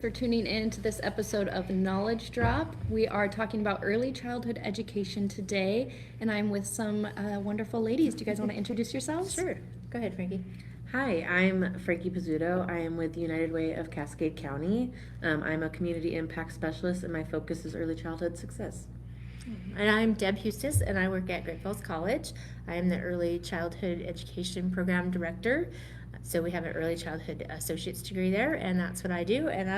For tuning in to this episode of Knowledge Drop. We are talking about early childhood education today, and I'm with some wonderful ladies. Do you guys want to introduce yourselves? Sure. Go ahead, Frankie. Hi, I'm Frankie Pizzuto. I am with United Way of Cascade County. I'm a community impact specialist, and my focus is early childhood success. And I'm Deb Hustis, and I work at Great Falls College. I am the Early Childhood Education Program Director. So we have an early childhood associate's degree there, and that's what I do. And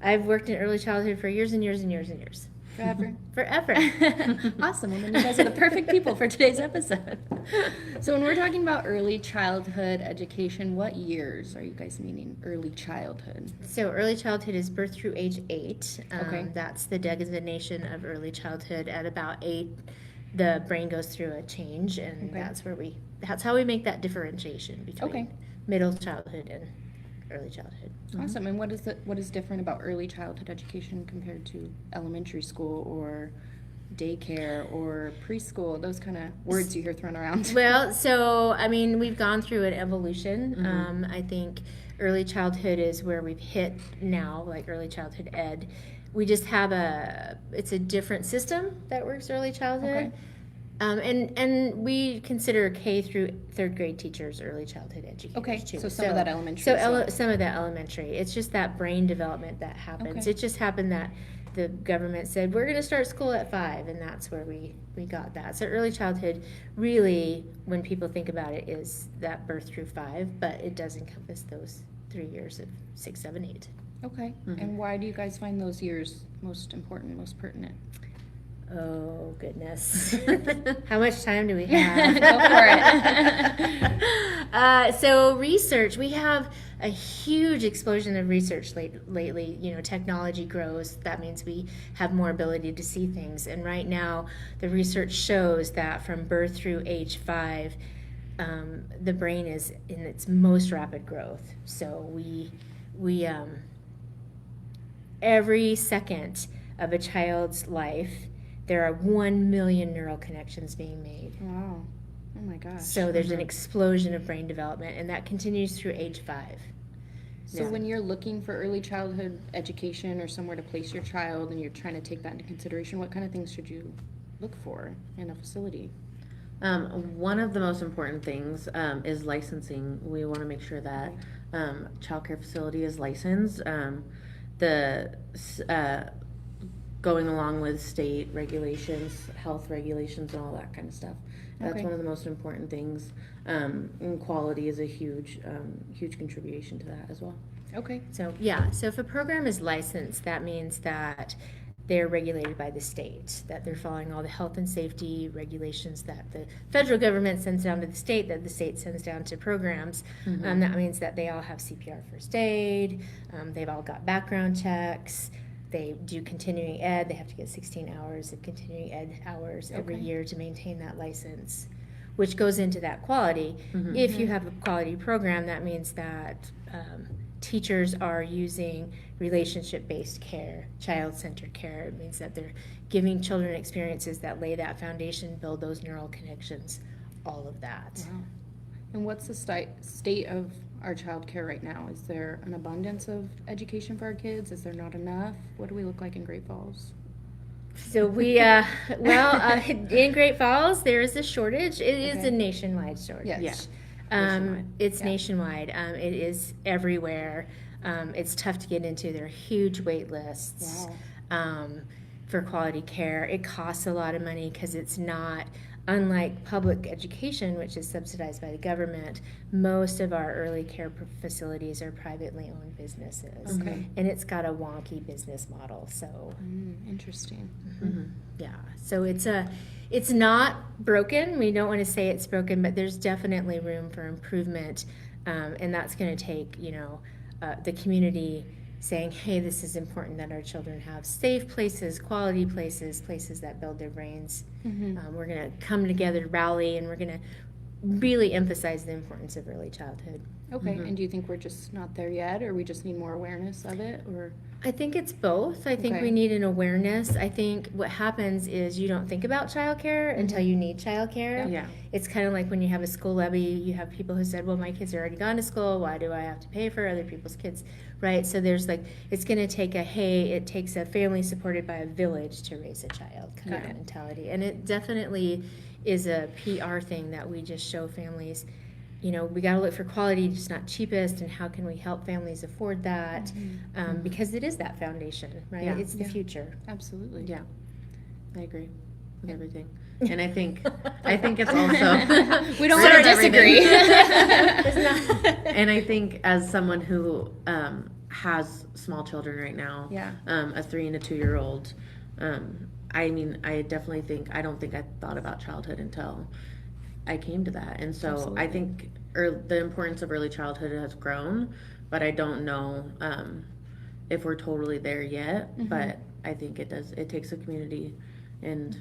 I've worked in early childhood for years and years and years and years. Forever. Forever. Awesome. Well, then you guys are the perfect people for today's episode. So when we're talking about early childhood education, what years are you guys meaning early childhood? So early childhood is birth through age 8. Okay. That's the designation of early childhood. At about 8, the brain goes through a change, and Okay. that's how we make that differentiation between Okay. middle childhood and early childhood. Awesome. And what is different about early childhood education compared to elementary school or daycare or preschool? Those kind of words you hear thrown around. Well, so I mean, we've gone through an evolution. I think early childhood is where we've hit now, like early childhood ed. We just have it's a different system that works early childhood. Okay. And we consider K through 3rd grade teachers early childhood educators Okay, too. so some of that elementary So as well. some of that elementary. It's just that brain development that happens. Okay. It just happened that the government said we're going to start school at 5, and that's where we got that. So early childhood, really, when people think about it, is that birth through 5, but it does encompass those 3 years of 6, 7, 8. Okay. And why do you guys find those years most important, most pertinent? Oh, goodness. How much time do we have? Go for it. So research, we have a huge explosion of research lately. You know, technology grows. That means we have more ability to see things. And right now, the research shows that from birth through age 5, the brain is in its most rapid growth. So we every second of a child's life, there are 1 million neural connections being made. Wow. Oh my gosh. So there's an explosion of brain development, and that continues through age 5. So Yeah. when you're looking for early childhood education or somewhere to place your child and you're trying to take that into consideration, what kind of things should you look for in a facility? One of the most important things is licensing. We want to make sure that childcare facility is licensed. Going along with state regulations, health regulations, and all that kind of stuff. That's Okay. one of the most important things. And quality is a huge contribution to that as well. Okay. So if a program is licensed, that means that they're regulated by the state, that they're following all the health and safety regulations that the federal government sends down to the state, that the state sends down to programs. That means that they all have CPR first aid, they've all got background checks, they do continuing ed, they have to get 16 hours of continuing ed hours every Okay. year to maintain that license, which goes into that quality. If you have a quality program, that means that teachers are using relationship-based care, child-centered care. It means that they're giving children experiences that lay that foundation, build those neural connections, all of that. Wow. And what's the state of our child care right now? Is there an abundance of education for our kids? Is there not enough? What do we look like in Great Falls? So we, in Great Falls, there is a shortage. It is Okay. a nationwide shortage. Yes. Yeah. It's Yeah. nationwide. It is everywhere. It's tough to get into. There are huge wait lists for quality care. It costs a lot of money because it's not, unlike public education, which is subsidized by the government, most of our early care facilities are privately owned businesses. Okay. And it's got a wonky business model. So Interesting. yeah, so it's not broken. We don't want to say it's broken, but there's definitely room for improvement, and that's going to take the community saying, hey, this is important that our children have safe places, quality places, places that build their brains. We're going to come together, rally, and we're going to really emphasize the importance of early childhood. Okay, Mhm. and do you think we're just not there yet, or we just need more awareness of it, or? I think it's both. I think Okay. we need an awareness. I think what happens is you don't think about childcare until you need childcare. Yeah. It's kind of like when you have a school levy, you have people who said, well, my kids are already gone to school. Why do I have to pay for other people's kids? Right? So there's like, it's going to take it takes a family supported by a village to raise a child kind Got of it. mentality. And it definitely is a PR thing that we just show families. You know, we got to look for quality, just not cheapest, and how can we help families afford that? Because it is that foundation, right? Yeah. It's the Yeah. future. Absolutely. Yeah, I agree with everything. And I think it's also We don't Sort want of to disagree. It's not- and I think as someone who has small children right now, Yeah. a 3 and a 2-year-old, I mean, I definitely think I don't think I thought about childhood until I came to that, and so Absolutely. I think the importance of early childhood has grown, but I don't know if we're totally there yet. Mhm. But I think it does. It takes a community and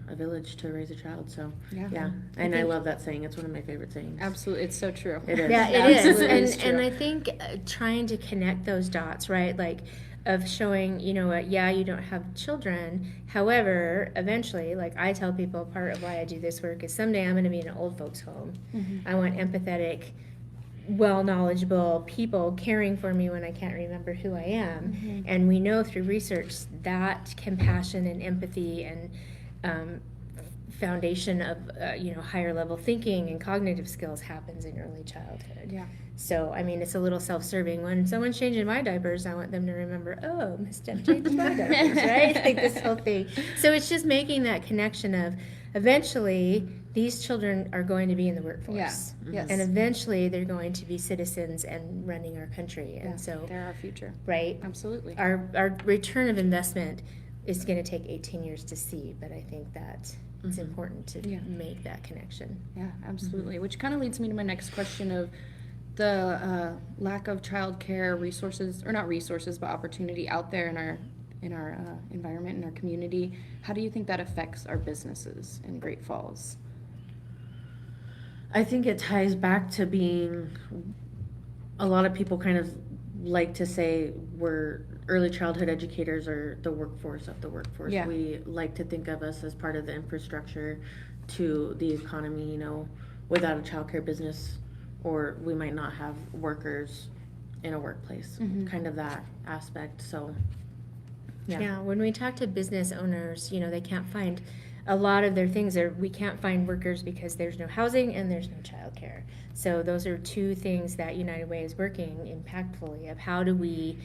a village to raise a child. So Yeah. and I think- love that saying. It's one of my favorite sayings. Absolutely, it's so true. It is. Yeah, it is. Absolutely And, is true. and I think trying to connect those dots, right? Like, of showing, you know what, yeah, you don't have children. However, eventually, like I tell people, part of why I do this work is someday I'm going to be in an old folks' home. Mhm. I want empathetic, well knowledgeable people caring for me when I can't remember who I am. Mhm. And we know through research that compassion and empathy and foundation of higher level thinking and cognitive skills happens in early childhood. Yeah. So I mean, it's a little self-serving. When someone's changing my diapers, I want them to remember, oh, Miss Steph changed my diapers, right? Like this whole thing. So it's just making that connection of eventually these children are going to be in the workforce. Yeah. Yes. And eventually they're going to be citizens and running our country. Yeah, And so, they're our future. right, Absolutely. our return of investment is going to take 18 years to see, but I think that it's important to Yeah. make that connection. Yeah, absolutely. Which kind of leads me to my next question of the lack of childcare resources, or not resources, but opportunity out there in our environment, in our community. How do you think that affects our businesses in Great Falls? I think it ties back to being, a lot of people kind of like to say we're early childhood educators are the workforce of the workforce. Yeah. We like to think of us as part of the infrastructure to the economy, without a childcare business, or we might not have workers in a workplace, Mhm. kind of that aspect. So, yeah. Yeah, when we talk to business owners, they can't find a lot of their things are we can't find workers because there's no housing and there's no childcare. So those are two things that United Way is working impactfully of how do we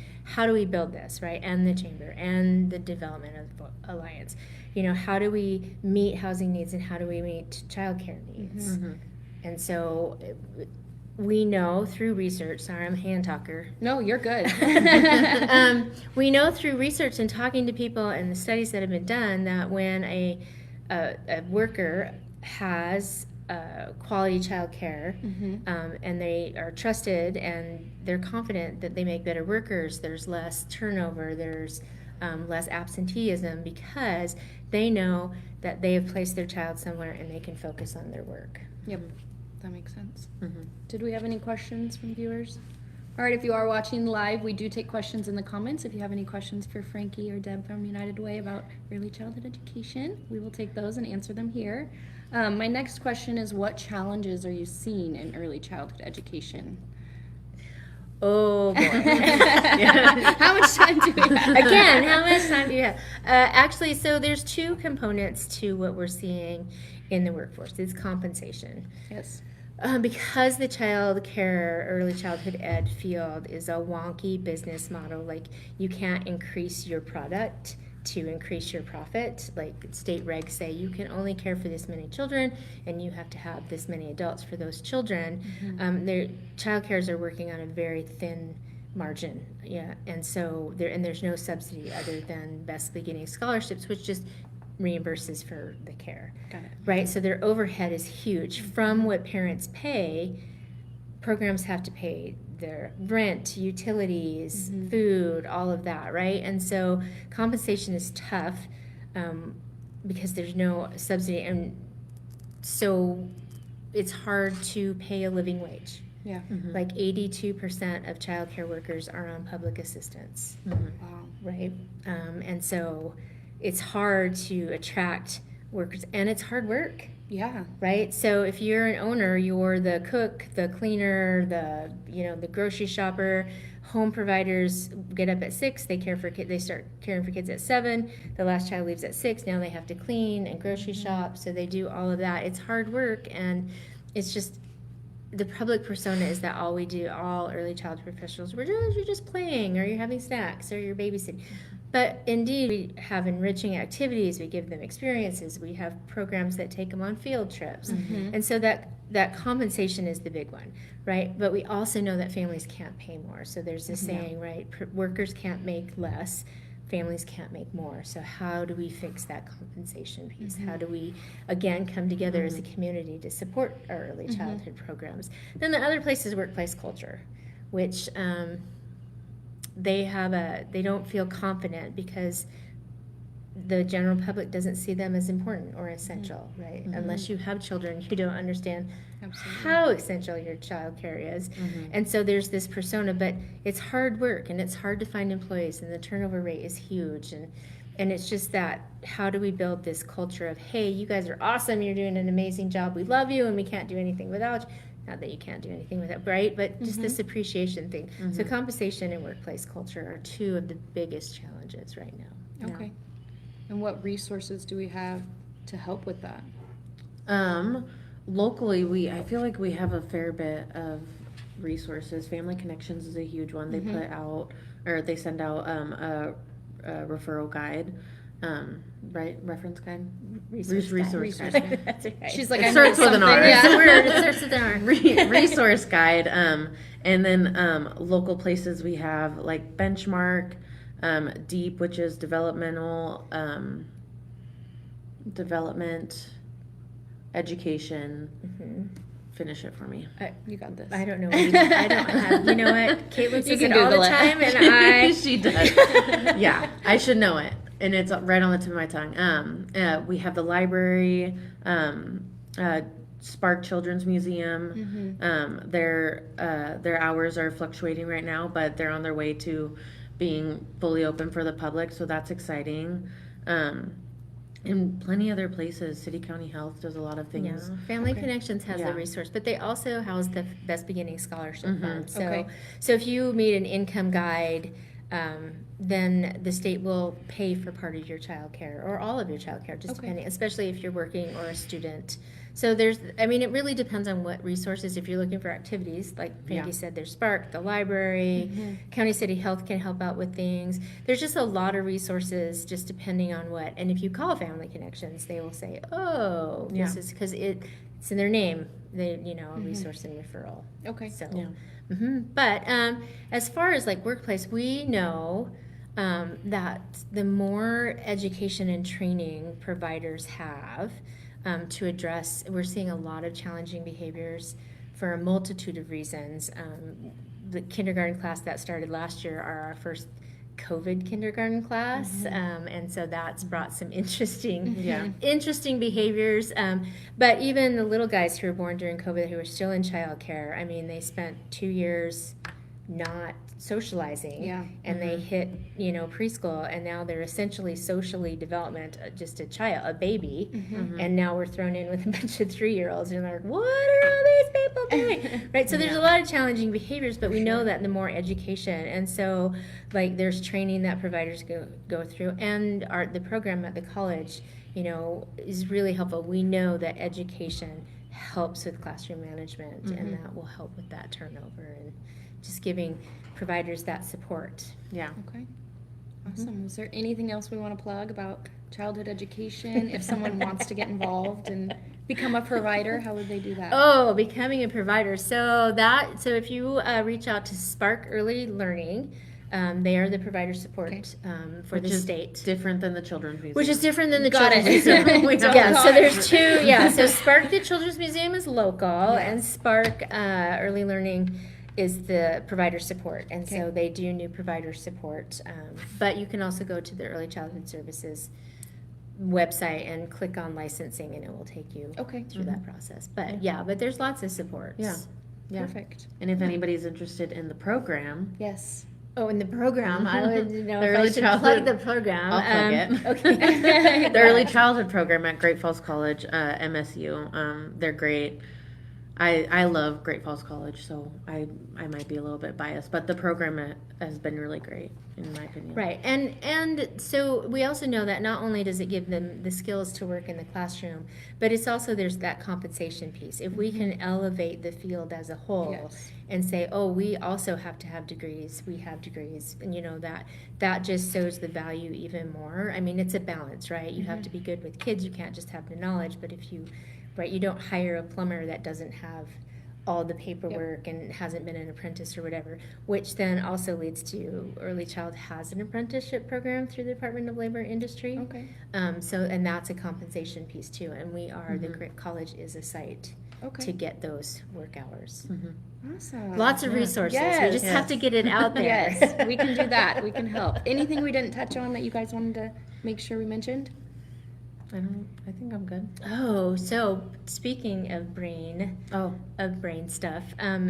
build this, right? And the chamber and the development of alliance. How do we meet housing needs and how do we meet childcare needs? Mhm. And so we know through research, sorry, I'm a hand talker. No, you're good. We know through research and talking to people and the studies that have been done that when a worker has quality child care and they are trusted and they're confident that they make better workers, there's less turnover, there's less absenteeism because they know that they have placed their child somewhere and they can focus on their work. Yep, that makes sense. Mhm. Did we have any questions from viewers? All right, if you are watching live, we do take questions in the comments. If you have any questions for Frankie or Deb from United Way about early childhood education, we will take those and answer them here. My next question is, what challenges are you seeing in early childhood education? Oh boy. How much time do we have? Again, how much time do you have? Actually, so there's two components to what we're seeing in the workforce. It's compensation. Yes. Because the child care, early childhood ed field is a wonky business model, like you can't increase your product to increase your profit. Like state regs say you can only care for this many children and you have to have this many adults for those children. Their child cares are working on a very thin margin, and so there's no subsidy other than Best Beginning scholarships, which just reimburses for the care. Got it. Right, so their overhead is huge. From what parents pay, programs have to pay their rent, utilities, food, all of that, right? And so compensation is tough because there's no subsidy, and so it's hard to pay a living wage. Yeah. Like 82% of childcare workers are on public assistance, Wow. right? And so it's hard to attract workers, and it's hard work. Yeah. Right? So if you're an owner, you're the cook, the cleaner, the grocery shopper. Home providers get up at 6, they care for kids, they start caring for kids at 7. The last child leaves at 6, now they have to clean and grocery shop. So they do all of that. It's hard work, and it's just the public persona is that all we do, all early childhood professionals, you're just playing, or you're having snacks, or you're babysitting. But indeed, we have enriching activities, we give them experiences, we have programs that take them on field trips. And so that compensation is the big one, right? But we also know that families can't pay more. So there's this saying, right? Workers can't make less, families can't make more. So how do we fix that compensation piece? How do we, again, come together as a community to support our early childhood programs? Then the other place is workplace culture, which they don't feel confident because the general public doesn't see them as important or essential, right? Unless you have children, you don't understand how essential your child care is. And so there's this persona, but it's hard work, and it's hard to find employees, and the turnover rate is huge. And it's just that, how do we build this culture of, hey, you guys are awesome, you're doing an amazing job, we love you, and we can't do anything without you. Not that you can't do anything with it, right? But just this appreciation thing. So compensation and workplace culture are two of the biggest challenges right now. Okay. And what resources do we have to help with that? Locally, I feel like we have a fair bit of resources. Family Connections is a huge one. They put out, or they send out a referral guide, right? Reference guide? Resource guide. That's right. She's like, It I starts know with an something. R. It's a Yeah. word. It starts with an R. Resource guide. And then local places we have like Benchmark, Deep, which is development, education. Finish it for me. You got this. I don't know. I don't have. You know what? Caitlin says can it all the Google it. time, and She does. Yeah, I should know it, and it's right on the tip of my tongue. We have the library, Spark Children's Museum. Their hours are fluctuating right now, but they're on their way to being fully open for the public, so that's exciting. And plenty other places. City County Health does a lot of things. Yeah, Family Connections has Yeah. a resource, but they also house the Best Beginning Scholarship Fund. So, Okay. so if you meet an income guide, then the state will pay for part of your child care or all of your child care, just depending, especially if you're working or a student. So it really depends on what resources. If you're looking for activities, like Frankie said, there's Spark, the library, County City Health can help out with things. There's just a lot of resources, just depending on what. And if you call Family Connections, they will say, "Oh, this is because it's in their name." They, a resource and referral. Okay. So, Yeah. But as far as like workplace, we know that the more education and training providers have to address, we're seeing a lot of challenging behaviors for a multitude of reasons. The kindergarten class that started last year are our first COVID kindergarten class, and so that's brought some interesting behaviors. But even the little guys who were born during COVID, who are still in childcare, they spent 2 years not socializing, and they hit preschool, and now they're essentially socially development, just a baby, and now we're thrown in with a bunch of 3-year-olds, and they're like, what are all these people doing? Right? So there's a lot of challenging behaviors, but we know that the more education, and so like there's training that providers go through, and the program at the college is really helpful. We know that education helps with classroom management, and that will help with that turnover and just giving providers that support. Yeah. Okay. Awesome. Is there anything else we want to plug about childhood education? If someone wants to get involved and become a provider, how would they do that? Oh, becoming a provider. So if you reach out to Spark Early Learning, they are the provider support for the state. Different than the Children's Museum. Which is different than the Got Children's it. Museum. So there's two. Yeah, so Spark the Children's Museum is local, and Spark Early Learning is the provider support, and so they do new provider support. But you can also go to the Early Childhood Services website and click on licensing, and it will take you through that process. But but there's lots of supports. Yeah. Yeah. Perfect. And if anybody's interested in the program, Yes. Oh, in the program, I would know The if I early should childhood- plug the program. I'll plug it. Okay. the early childhood program at Great Falls College, MSU, they're great. I love Great Falls College, so I might be a little bit biased, but the program has been really great in my opinion. Right, and so we also know that not only does it give them the skills to work in the classroom, but it's also there's that compensation piece. If we can elevate the field as a whole Yes. and say, oh, we also have to have degrees, we have degrees, and that just shows the value even more. I mean, it's a balance, right? You have to be good with kids. You can't just have the knowledge, but if you don't hire a plumber that doesn't have all the paperwork and hasn't been an apprentice or whatever, which then also leads to Early Child has an apprenticeship program through the Department of Labor and Industry. Okay. And that's a compensation piece too. And we are, the college is a site Okay. to get those work hours. Awesome. Lots of resources. We Yes. just have to get it out there. Yes, we can do that. We can help. Anything we didn't touch on that you guys wanted to make sure we mentioned? I think I'm good. Oh, so speaking of brain stuff.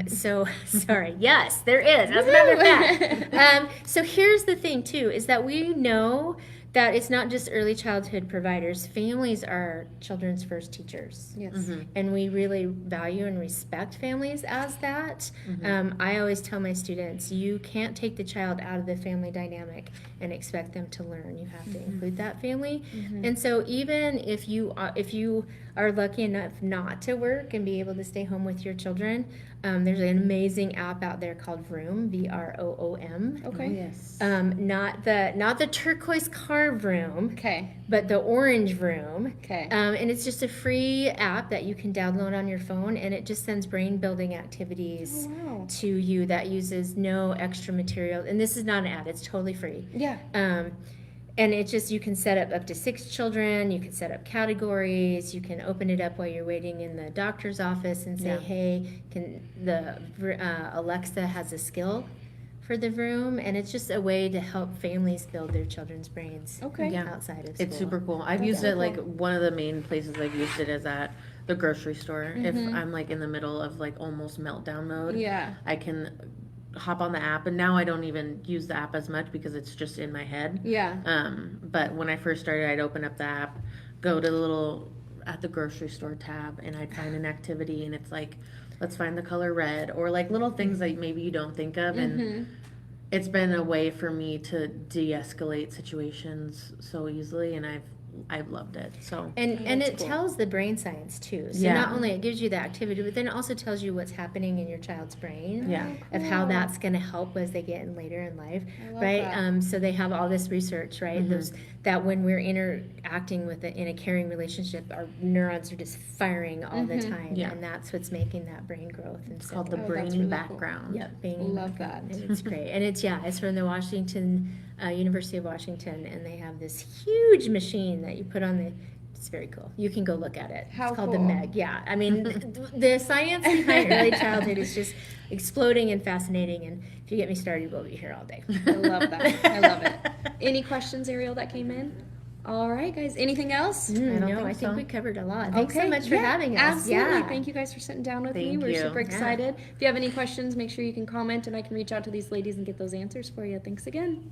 So sorry. Yes, there is. As a matter of fact. So here's the thing too, is that we know that it's not just early childhood providers. Families are children's first teachers. Yes. And we really value and respect families as that. I always tell my students, you can't take the child out of the family dynamic and expect them to learn. You have to include that family. And so even if you are lucky enough not to work and be able to stay home with your children, there's an amazing app out there called Vroom, VROOM. Okay. Yes. Not the turquoise car Vroom, Okay. but the orange Vroom. Okay. And it's just a free app that you can download on your phone, and it just sends brain building activities Oh, wow. to you that uses no extra material. And this is not an ad; it's totally free. Yeah. And it just, you can set up to 6 children. You can set up categories. You can open it up while you're waiting in the doctor's office and say, Yeah. "Hey, can Alexa has a skill for the room?" And it's just a way to help families build their children's brains. Okay. Yeah. Outside of school. It's super cool. I've That's used so it like cool. one of the main places I've used it is at the grocery store. If I'm like in the middle of like almost meltdown mode, Yeah. I can hop on the app, and now I don't even use the app as much because it's just in my head. Yeah. But when I first started, I'd open up the app, go to the little at the grocery store tab, and I'd find an activity, and it's like, let's find the color red, or like little things that maybe you don't think of, and it's been a way for me to de-escalate situations so easily, and I've loved it. So And that's it cool. tells the brain science too. So Yeah. not only it gives you the activity, but then it also tells you what's happening in your child's brain. Yeah. Of how Cool. that's going to help as they get in later in life, I love right? that. So they have all this research, right? Those that when we're interacting with it in a caring relationship, our neurons are just firing all the time, Yeah. and that's what's making that brain growth. And it's so, called the that's brain really cool. background. yeah, brain Love background. that. And it's great, and it's from the University of Washington, and they have this huge machine that you put on the. It's very cool. You can go look at it. How It's called cool. the Meg. Yeah, I mean, the science behind early childhood is just exploding and fascinating. And if you get me started, we'll be here all day. I love that. I love it. Any questions, Ariel, that came in? All right, guys. Anything else? I don't No, think I think so. we covered a lot. Thanks so Okay, much for yeah, having us. Absolutely. Yeah. Thank you guys for sitting down with me. Thank We're you. super Yeah. excited. If you have any questions, make sure you can comment and I can reach out to these ladies and get those answers for you. Thanks again.